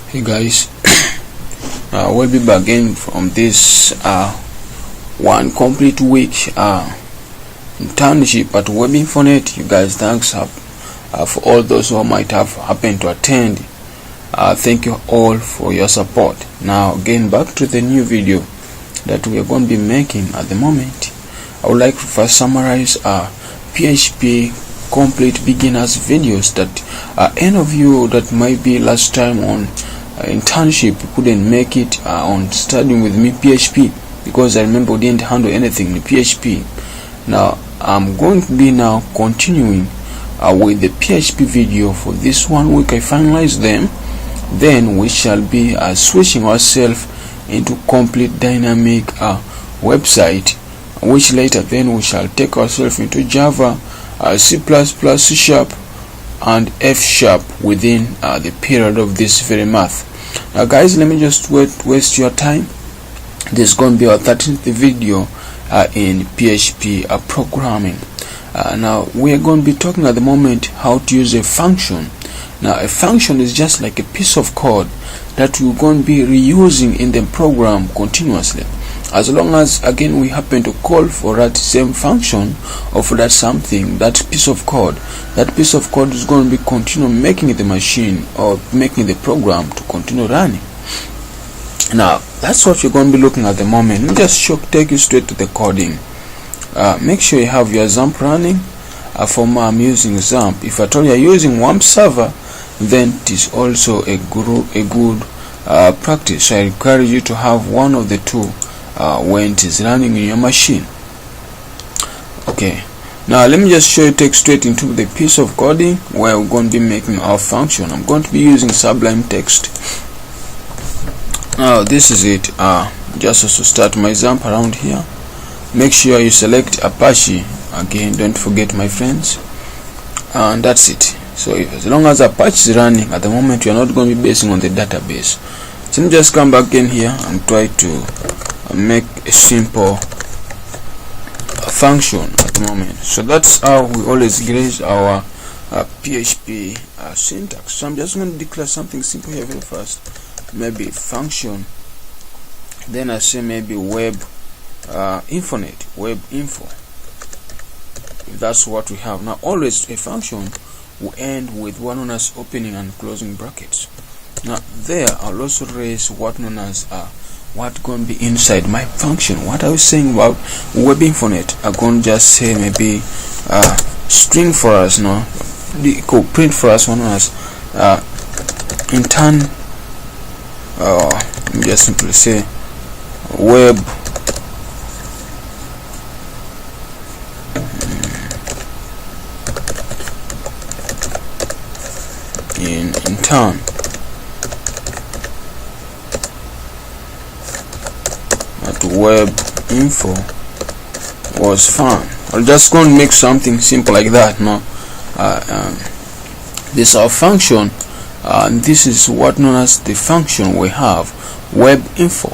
Hey guys, we'll be back again from this one complete week internship at WebInfonet. You guys, thanks for all those who might have happened to attend. Thank you all for your support. Now again, back to the new video that we are going to be making at the moment. I would like to first summarize PHP complete beginners videos that any of you that might be last time on internship couldn't make it on studying with me PHP, because I remember we didn't handle anything in PHP. Now I'm going to be now continuing with the PHP video for this 1 week. I finalize them, then we shall be switching ourselves into complete dynamic website, which later then we shall take ourselves into Java, C++, C# and F# within the period of this very month. Now guys, let me just waste your time. This is going to be our 13th video in PHP programming. Now we are going to be talking at the moment how to use a function. Now a function is just like a piece of code that we're going to be reusing in the program continuously, as long as again we happen to call for that same function or for that something, that piece of code. That piece of code is going to be continue making the machine or making the program to continue running. Now that's what you're going to be looking at the moment. Let me just take you straight to the coding. Make sure you have your XAMPP running. For me, I'm using XAMPP. If at all you're using WAMP server, then it is also a good practice. So I encourage you to have one of the two when it is running in your machine. Okay, now let me just show you, take straight into the piece of coding where we're going to be making our function. I'm going to be using Sublime Text. Now this is it. Just to start my XAMPP around here, make sure you select Apache. Again, don't forget, my friends, and that's it. So as long as Apache is running at the moment, we are not going to be basing on the database. So let me just come back in here and try to make a simple function at the moment. So that's how we always grade our PHP syntax. So I'm just going to declare something simple here very fast. Maybe function, then I say maybe web infonet, web info. If that's what we have now, always a function will end with what known as opening and closing brackets. Now there I'll also raise what known as what going to be inside my function. What I was saying about WebInfonet, I'm going to just say maybe string for us, no, the print for us one known as intern. Let me just simply say web intern at web info was fun. I'll just go and make something simple like that. No, this is our function, and this is what known as the function we have, web info,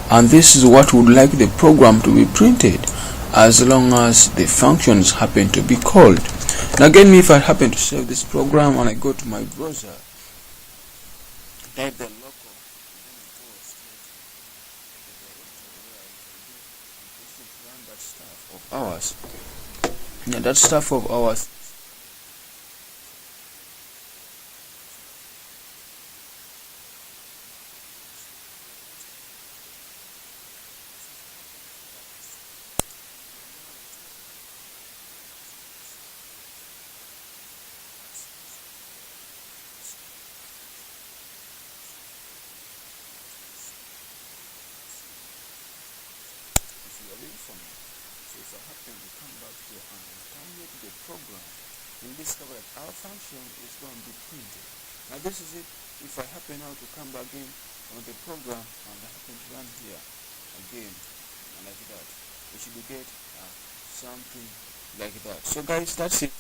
and this is what would like the program to be printed as long as the functions happen to be called. Now again, if I happen to save this program and I go to my browser, type the local, then I go straight to run that stuff of ours. Now that stuff of ours for me. So if I happen to come back here and terminate the program, you'll discover that our function is going to be printed. Now this is it. If I happen now to come back in on the program and I happen to run here again like that, we should get something like that. So guys, that's it.